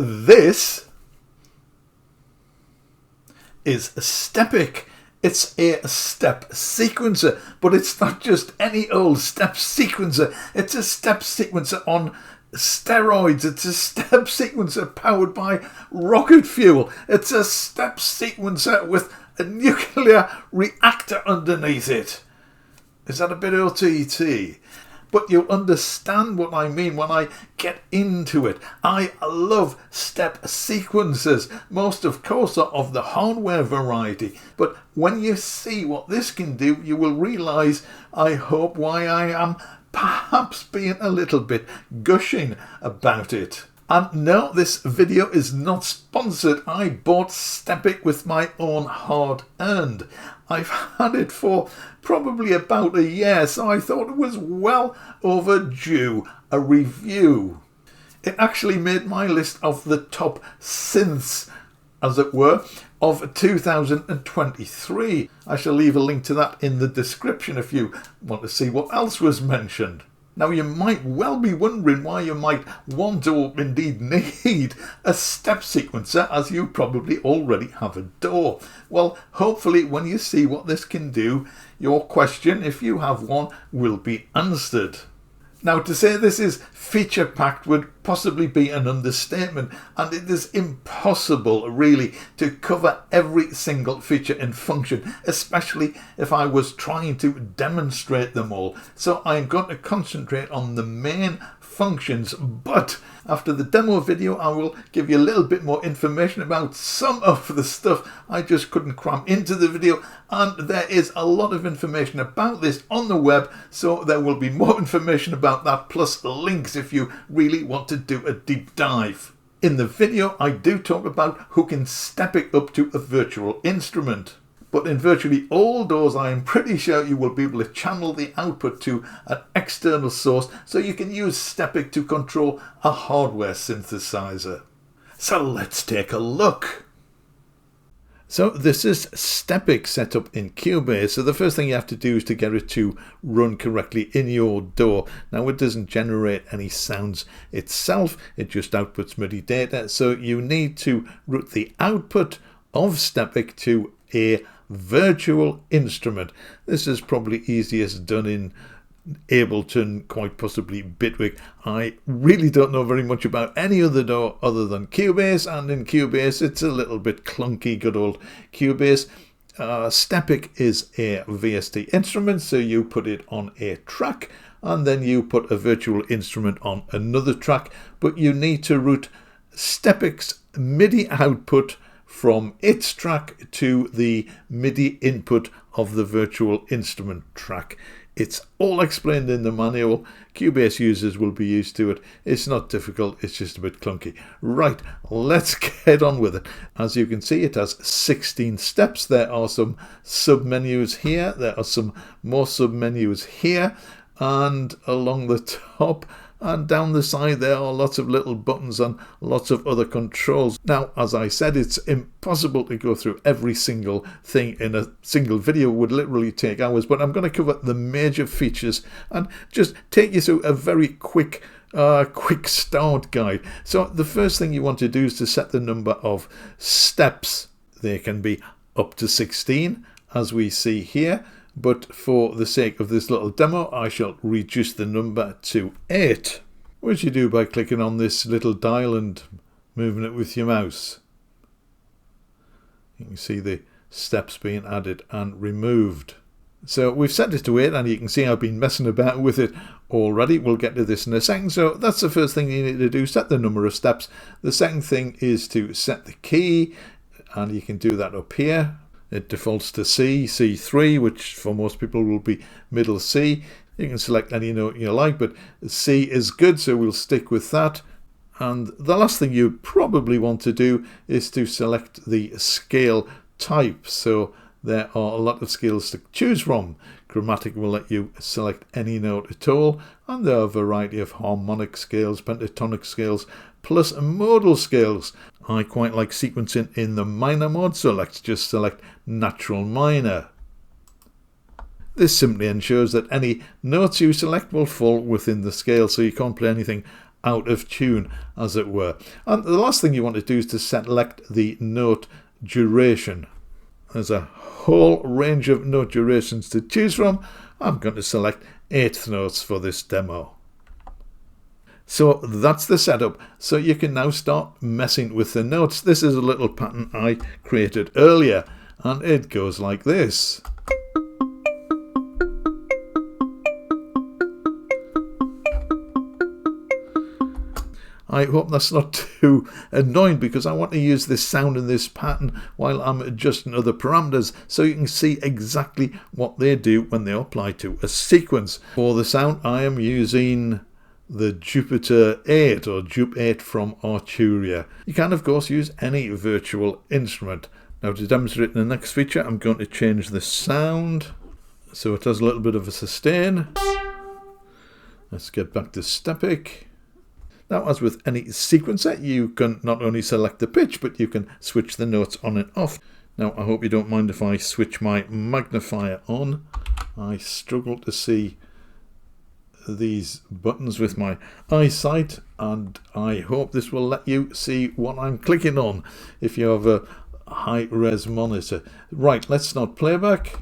This is Stepic. It's a step sequencer, but it's not just any old step sequencer. It's a step sequencer on steroids. It's a step sequencer powered by rocket fuel. It's a step sequencer with a nuclear reactor underneath it. Is that a bit OTT? But you'll understand what I mean when I get into it. I love step sequencers. Most, of course, are of the hardware variety. But when you see what this can do, you will realise, I hope, why I am perhaps being a little bit gushing about it. And no, this video is not sponsored. I bought Stepic with my own hard-earned. I've had it for probably about a year, so I thought it was well overdue a review. It actually made my list of the top synths, as it were, of 2023. I shall leave a link to that in the description if you want to see what else was mentioned. Now, you might well be wondering why you might want or indeed need a step sequencer, as you probably already have a DAW. Well, hopefully when you see what this can do, your question, if you have one, will be answered. Now, to say this is feature-packed would possibly be an understatement, and it is impossible, really, to cover every single feature and function, especially if I was trying to demonstrate them all. So I'm going to concentrate on the main functions, but after the demo video I will give you a little bit more information about some of the stuff I just couldn't cram into the video, and there is a lot of information about this on the web, so there will be more information about that, plus links if you really want to do a deep dive. In the video I do talk about hooking Stepic up to a virtual instrument. But in virtually all DAWs, I am pretty sure you will be able to channel the output to an external source, so you can use Stepic to control a hardware synthesizer. So let's take a look. So this is Stepic set up in Cubase. So the first thing you have to do is to get it to run correctly in your DAW. Now, it doesn't generate any sounds itself, it just outputs MIDI data. So you need to route the output of Stepic to a virtual instrument. This is probably easiest done in Ableton, quite possibly Bitwig. I really don't know very much about any other DAW other than Cubase, and in Cubase it's a little bit clunky, good old Cubase. Stepic is a VST instrument, so you put it on a track and then you put a virtual instrument on another track, but you need to route Stepic's MIDI output from its track to the MIDI input of the virtual instrument track. It's all explained in the manual. Cubase users will be used to it. It's not difficult, it's just a bit clunky. Right, let's get on with it. As you can see, it has 16 steps. There are some submenus here, there are some more submenus here, and along the top and down the side there are lots of little buttons and lots of other controls. Now, as I said, it's impossible to go through every single thing in a single video. It would literally take hours, but I'm going to cover the major features and just take you through a very quick start guide. So the first thing you want to do is to set the number of steps. They can be up to 16, as we see here. But for the sake of this little demo, I shall reduce the number to 8, which you do by clicking on this little dial and moving it with your mouse. You can see the steps being added and removed. So we've set it to 8, and you can see I've been messing about with it already. We'll get to this in a second. So that's the first thing you need to do, set the number of steps. The second thing is to set the key, and you can do that up here. It defaults to C, C3, which for most people will be middle C. You can select any note you like, but C is good, so we'll stick with that. And the last thing you probably want to do is to select the scale type. So there are a lot of scales to choose from. Chromatic will let you select any note at all, and there are a variety of harmonic scales, pentatonic scales, plus modal scales. I quite like sequencing in the minor mode, so let's just select natural minor. This simply ensures that any notes you select will fall within the scale, so you can't play anything out of tune, as it were. And the last thing you want to do is to select the note duration. There's a whole range of note durations to choose from. I'm going to select 8th notes for this demo. So that's the setup. So you can now start messing with the notes. This is a little pattern I created earlier, and it goes like this. I hope that's not too annoying, because I want to use this sound and this pattern while I'm adjusting other parameters, so you can see exactly what they do when they apply to a sequence. For the sound, I am using the Jupiter 8 or Jup 8 from Arturia. You can of course use any virtual instrument. Now, to demonstrate the next feature, I'm going to change the sound so it has a little bit of a sustain. Let's get back to Stepic. Now, as with any sequencer, you can not only select the pitch, but you can switch the notes on and off. Now, I hope you don't mind if I switch my magnifier on. I struggle to see these buttons with my eyesight, and I hope this will let you see what I'm clicking on if you have a high-res monitor. Right, let's start playback.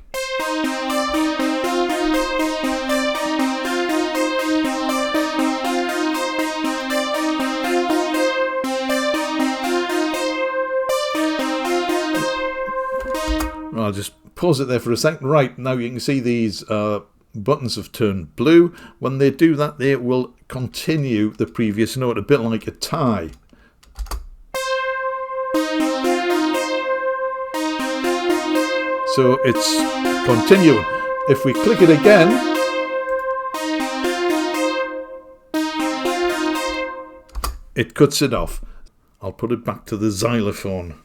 I'll just pause it there for a second. Right, now you can see these buttons have turned blue. When they do that, they will continue the previous note, a bit like a tie. So it's continuing. If we click it again, it cuts it off. I'll put it back to the xylophone.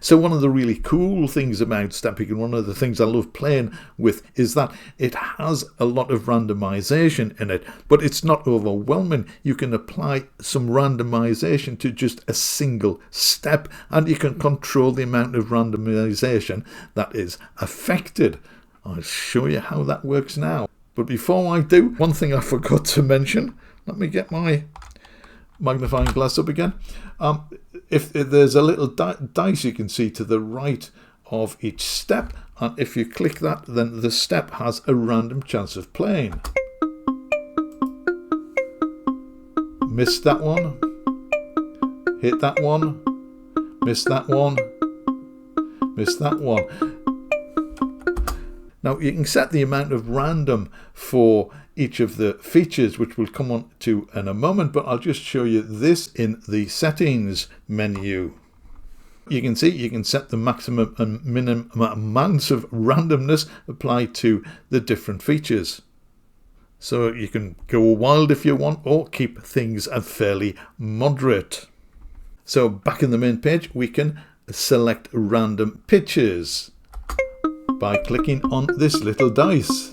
So one of the really cool things about Stepic, and one of the things I love playing with, is that it has a lot of randomization in it, but it's not overwhelming. You can apply some randomization to just a single step, and you can control the amount of randomization that is affected. I'll show you how that works now. But before I do, one thing I forgot to mention. Let me get my magnifying glass up again. If there's a little dice you can see to the right of each step, and if you click that, then the step has a random chance of playing. Missed that one, hit that one, missed that one, missed that one. Now you can set the amount of random for each of the features, which we'll come on to in a moment, but I'll just show you this in the settings menu. You can see you can set the maximum and minimum amounts of randomness applied to the different features. So you can go wild if you want, or keep things fairly moderate. So back in the main page, we can select random pitches by clicking on this little dice.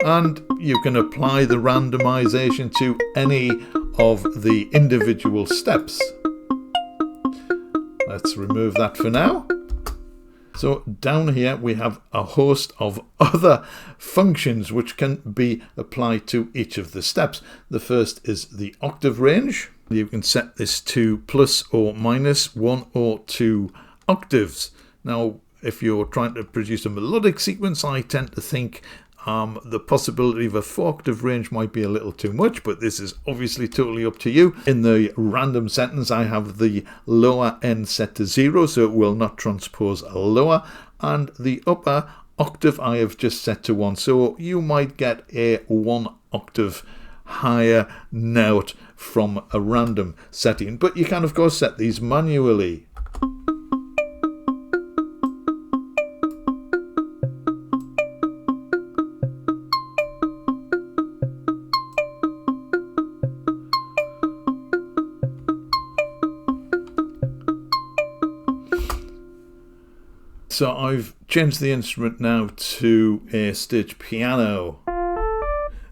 And you can apply the randomization to any of the individual steps. Let's remove that for now. So down here we have a host of other functions which can be applied to each of the steps. The first is the octave range. You can set this to plus or minus 1 or 2 octaves. Now, if you're trying to produce a melodic sequence, I tend to think the possibility of a 4-octave range might be a little too much, but this is obviously totally up to you. In the random sentence, I have the lower end set to 0, so it will not transpose lower, and the upper octave I have just set to 1, so you might get a 1 octave higher note from a random setting, but you can of course set these manually. So I've changed the instrument now to a stage piano,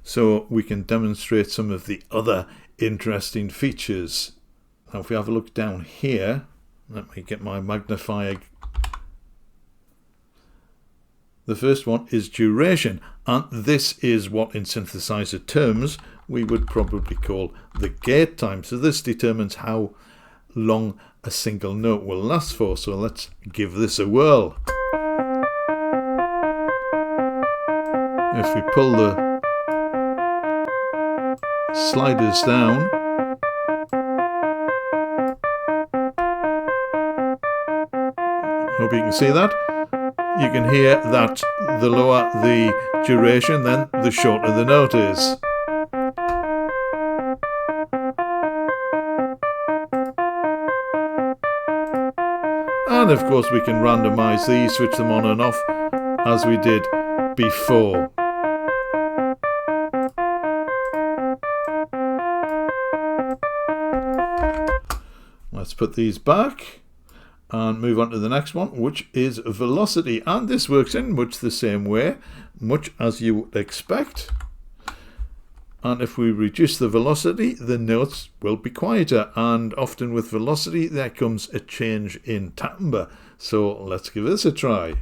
so we can demonstrate some of the other interesting features. Now if we have a look down here, let me get my magnifier The first one is duration, and this is what in synthesizer terms we would probably call the gate time. So this determines how long a single note will last for. So let's give this a whirl. If we pull the sliders down, hope you can see that. You can hear that the lower the duration, then the shorter the note is. And of course we can randomize these, switch them on and off as we did before. Let's put these back and move on to the next one, which is velocity. And this works in much the same way, much as you would expect. And if we reduce the velocity, the notes will be quieter. And often with velocity, there comes a change in timbre. So let's give this a try.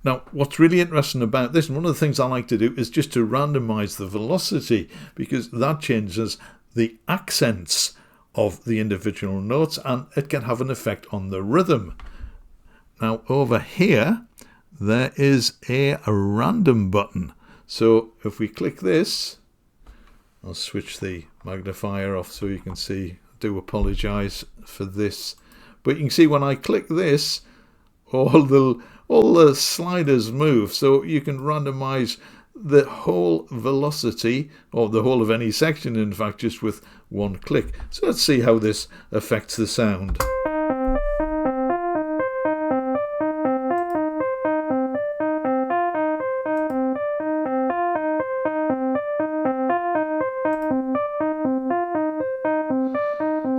Now, what's really interesting about this, and one of the things I like to do, is just to randomize the velocity, because that changes the accents of the individual notes and it can have an effect on the rhythm. Now, over here, there is a random button. So if we click this, I'll switch the magnifier off so you can see. I do apologize for this, but you can see when I click this, all the sliders move, so you can randomize the whole velocity, or the whole of any section in fact, just with one click. So let's see how this affects the sound.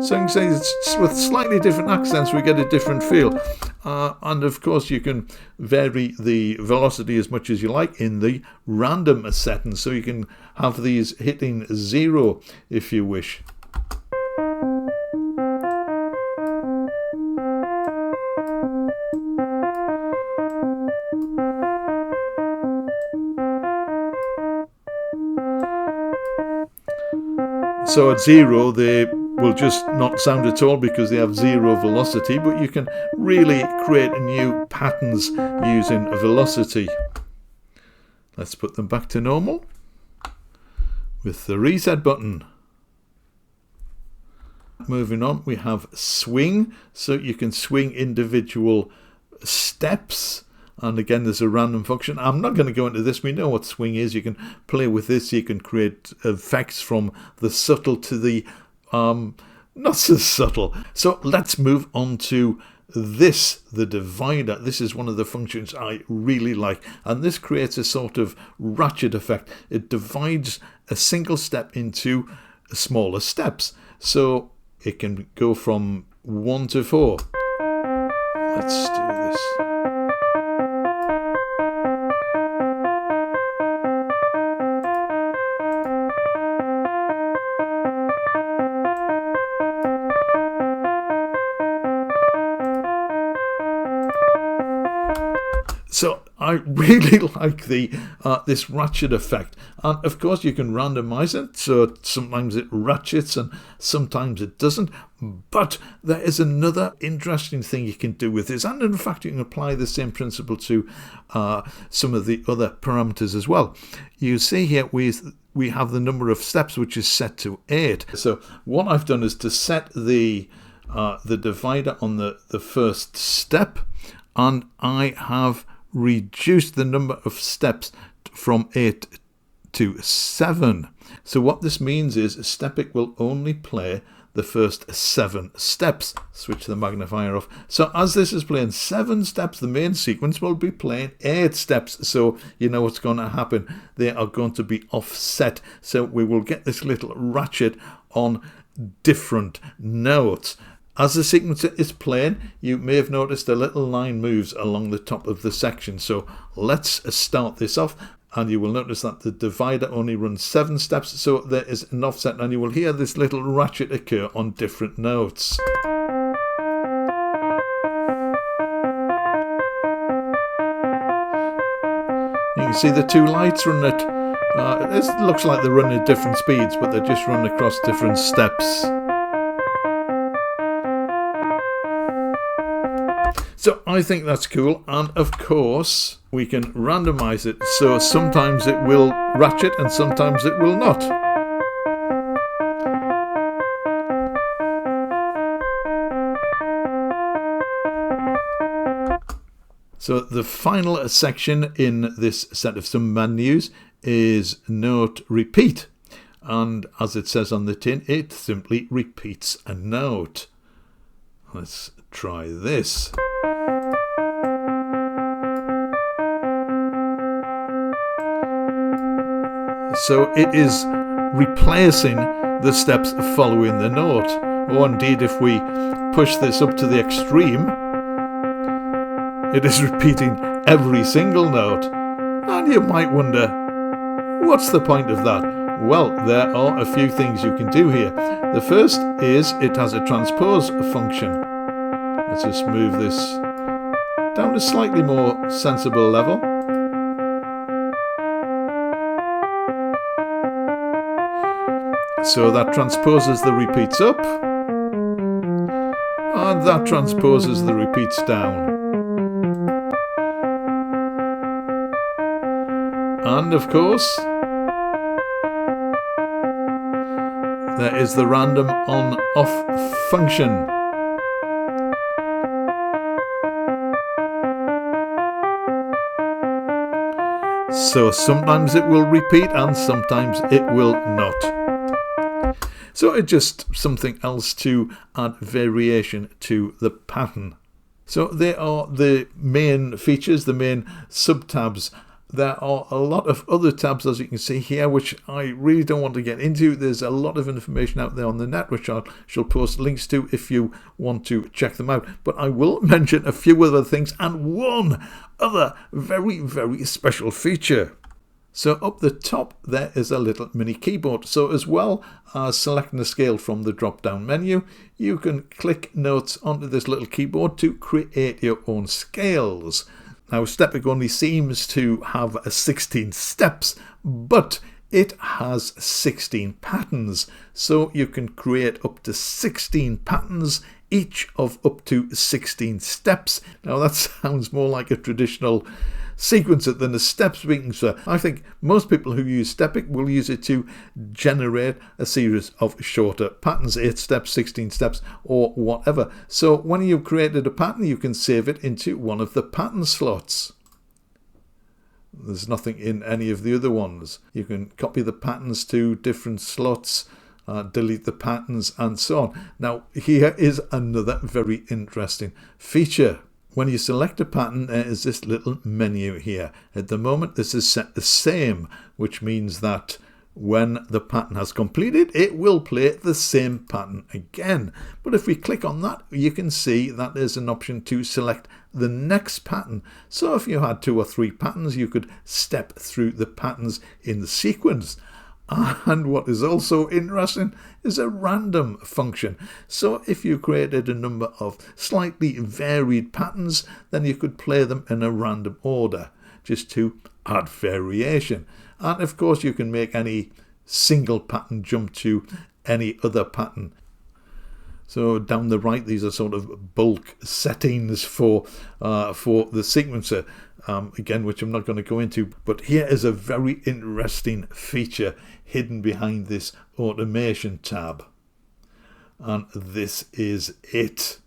So you can say it's with slightly different accents we get a different feel. And of course you can vary the velocity as much as you like in the random settings. So you can have these hitting 0 if you wish. So at 0 they will just not sound at all because they have 0 velocity, but you can really create new patterns using velocity. Let's put them back to normal with the reset button. Moving on, we have swing, so you can swing individual steps, and again there's a random function. I'm not going to go into this, we know what swing is. You can play with this, you can create effects from the subtle to the not so subtle. So let's move on to this, the divider. This is one of the functions I really like, and this creates a sort of ratchet effect. It divides a single step into smaller steps, so it can go from 1 to 4. Let's do this. So I really like the this ratchet effect, and of course you can randomize it, so sometimes it ratchets and sometimes it doesn't. But there is another interesting thing you can do with this, and in fact you can apply the same principle to some of the other parameters as well. You see here we have the number of steps, which is set to 8. So what I've done is to set the divider on the first step, and I have reduced the number of steps from 8 to 7. So what this means is Stepic will only play the first 7 steps. Switch the magnifier off. So as this is playing 7 steps, the main sequence will be playing 8 steps. So you know what's going to happen. They are going to be offset. So we will get this little ratchet on different notes. As the sequencer is playing, you may have noticed a little line moves along the top of the section. So let's start this off. And you will notice that the divider only runs 7 steps, so there is an offset, and you will hear this little ratchet occur on different notes. You can see the 2 lights run at, it looks like they're running at different speeds, but they're just running across different steps. So I think that's cool, and of course we can randomize it, so sometimes it will ratchet and sometimes it will not. So the final section in this set of some menus is note repeat, and as it says on the tin, it simply repeats a note. Let's try this. So it is replacing the steps following the note. Or indeed, if we push this up to the extreme, it is repeating every single note. And you might wonder, what's the point of that? Well, there are a few things you can do here. The first is it has a transpose function. Let's just move this down to a slightly more sensible level. So that transposes the repeats up, and that transposes the repeats down. And of course, there is the random on-off function. So sometimes it will repeat and sometimes it will not. So it's just something else to add variation to the pattern. So there are the main features, the main sub-tabs. There are a lot of other tabs, as you can see here, which I really don't want to get into. There's a lot of information out there on the net, which I shall post links to if you want to check them out. But I will mention a few other things and one other very, very special feature. So up the top there is a little mini keyboard. So as well as selecting a scale from the drop down menu, you can click notes onto this little keyboard to create your own scales. Now Stepic only seems to have 16 steps, but it has 16 patterns. So you can create up to 16 patterns, each of up to 16 steps. Now that sounds more like a traditional sequencer than a step sequencer. I think most people who use Stepic will use it to generate a series of shorter patterns, 8 steps, 16 steps, or whatever. So when you've created a pattern, you can save it into one of the pattern slots. There's nothing in any of the other ones. You can copy the patterns to different slots, delete the patterns, and so on. Now here is another very interesting feature. When you select a pattern, there is this little menu here. At the moment, this is set the same, which means that when the pattern has completed, it will play the same pattern again. But if we click on that, you can see that there's an option to select the next pattern. So if you had 2 or 3 patterns, you could step through the patterns in the sequence. And what is also interesting is a random function. So if you created a number of slightly varied patterns, then you could play them in a random order just to add variation. And of course you can make any single pattern jump to any other pattern. So down the right, these are sort of bulk settings for the sequencer. Again, which I'm not going to go into, but here is a very interesting feature hidden behind this automation tab, and this is it.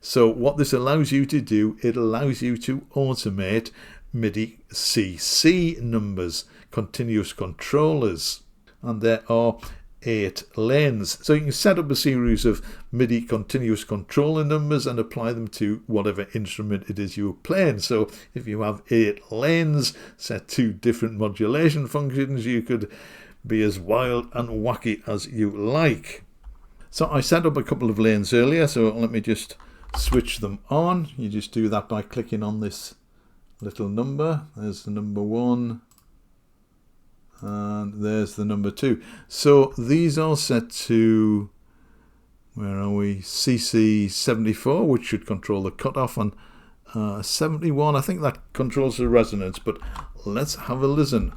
So what this allows you to do, it allows you to automate MIDI CC numbers, continuous controllers, and there are 8 lanes. So you can set up a series of MIDI continuous controller numbers and apply them to whatever instrument it is you're playing. So if you have 8 lanes set to different modulation functions, you could be as wild and wacky as you like. So I set up a couple of lanes earlier, so let me just switch them on. You just do that by clicking on this little number. There's the number 1, And there's the number 2. So these are set to, where are we, CC 74, which should control the cutoff, and 71, I think that controls the resonance, but let's have a listen.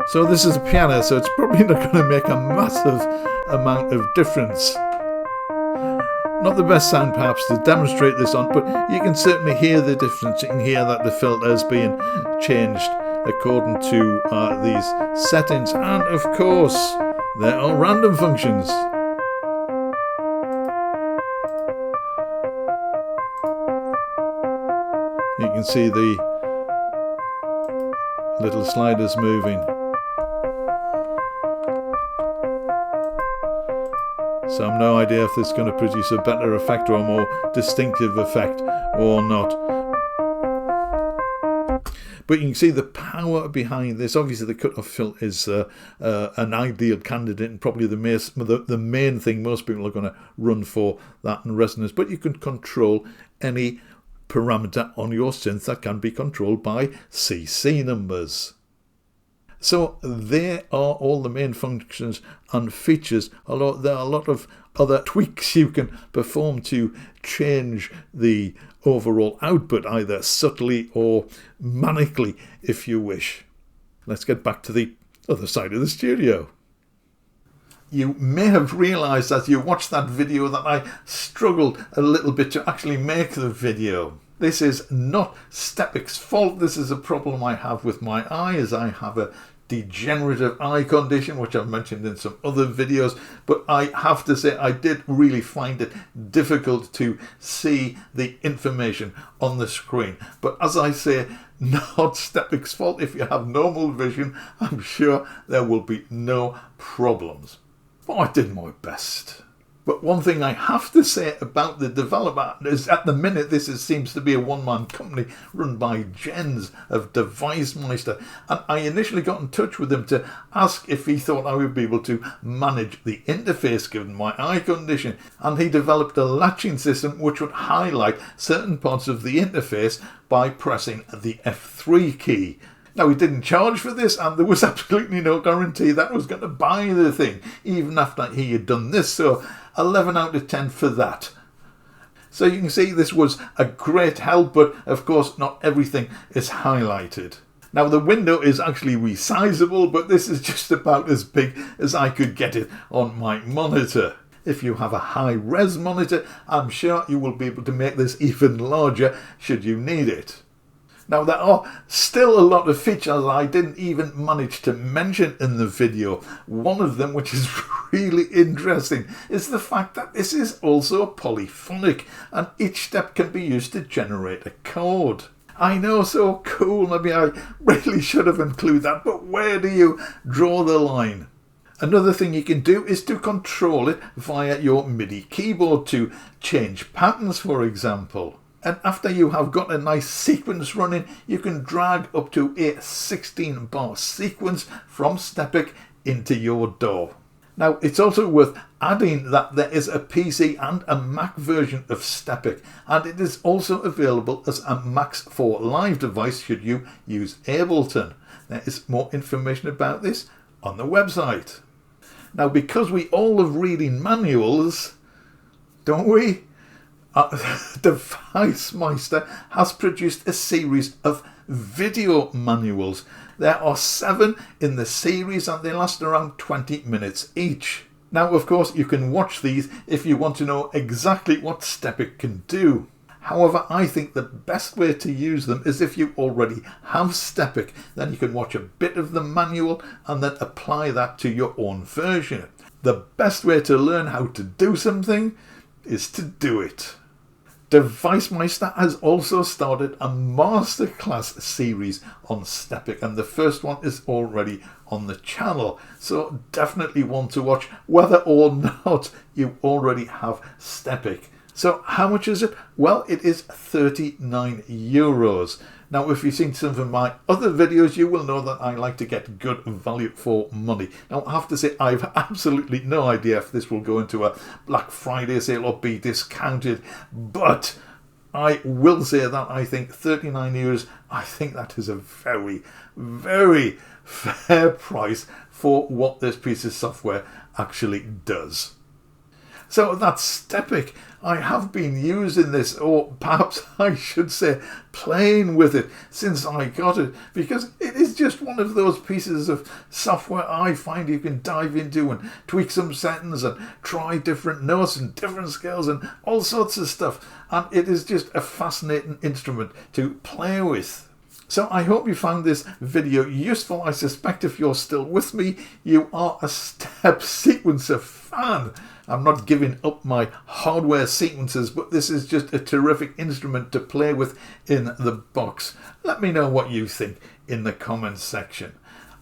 So this is a piano, so it's probably not going to make a massive amount of difference. Not the best sound perhaps to demonstrate this on, but you can certainly hear the difference. You can hear that the filter is being changed according to these settings, and of course there are random functions. You can see the little sliders moving. So I've no idea if this is going to produce a better effect or a more distinctive effect or not. But you can see the power behind this. Obviously the cutoff filter is an ideal candidate, and probably the main thing most people are going to run for, that and resonance. But you can control any parameter on your synth that can be controlled by CC numbers. So there are all the main functions and features. Although there are a lot of other tweaks you can perform to change the overall output, either subtly or manically if you wish. Let's get back to the other side of the studio. You may have realised as you watched that video that I struggled a little bit to actually make the video. This is not Stepic's fault. This is a problem I have with my eye, as I have a degenerative eye condition, which I've mentioned in some other videos, but I have to say I did really find it difficult to see the information on the screen. But as I say, not Stepic's fault. If you have normal vision, I'm sure there will be no problems. But I did my best. But one thing I have to say about the developer is, at the minute, seems to be a one-man company run by Jens of Device Meister. And I initially got in touch with him to ask if he thought I would be able to manage the interface given my eye condition. And he developed a latching system which would highlight certain parts of the interface by pressing the F3 key. Now, he didn't charge for this, and there was absolutely no guarantee that I was going to buy the thing, even after he had done this, so 11 out of 10 for that. So you can see this was a great help, but of course not everything is highlighted. Now, the window is actually resizable, but this is just about as big as I could get it on my monitor. If you have a high-res monitor, I'm sure you will be able to make this even larger should you need it. Now, there are still a lot of features I didn't even manage to mention in the video. One of them, which is really interesting, is the fact that this is also polyphonic, and each step can be used to generate a chord. I know, so cool, maybe I really should have included that, but where do you draw the line? Another thing you can do is to control it via your MIDI keyboard to change patterns, for example. And after you have got a nice sequence running, you can drag up to a 16-bar sequence from Stepic into your DAW. Now, it's also worth adding that there is a PC and a Mac version of Stepic, and it is also available as a Max 4 Live device should you use Ableton. There is more information about this on the website. Now, because we all love reading manuals, don't we? Device Meister has produced a series of video manuals. There are 7 in the series, and they last around 20 minutes each. Now, of course, you can watch these if you want to know exactly what Stepic can do. However, I think the best way to use them is if you already have Stepic. Then you can watch a bit of the manual and then apply that to your own version. The best way to learn how to do something is to do it. Device Meister has also started a masterclass series on Stepic, and the first one is already on the channel, so definitely one to watch whether or not you already have Stepic. So how much is it? Well, it is €39. Now, if you've seen some of my other videos, you will know that I like to get good value for money. Now, I have to say, I have absolutely no idea if this will go into a Black Friday sale or be discounted, but I will say that I think €39, I think that is a very, very fair price for what this piece of software actually does. So that's Stepic. I have been using this, or perhaps I should say playing with it, since I got it, because it is just one of those pieces of software I find you can dive into and tweak some settings and try different notes and different scales and all sorts of stuff. And it is just a fascinating instrument to play with. So I hope you found this video useful. I suspect if you're still with me, you are a step sequencer fan. I'm not giving up my hardware sequencers, but this is just a terrific instrument to play with in the box. Let me know what you think in the comments section.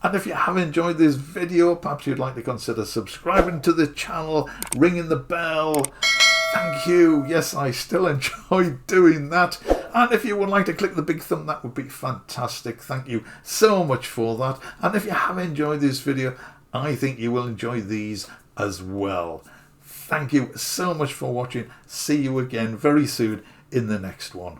And if you have enjoyed this video, perhaps you'd like to consider subscribing to the channel, ringing the bell. Thank you. Yes, I still enjoy doing that. And if you would like to click the big thumb, that would be fantastic. Thank you so much for that. And if you have enjoyed this video, I think you will enjoy these as well. Thank you so much for watching. See you again very soon in the next one.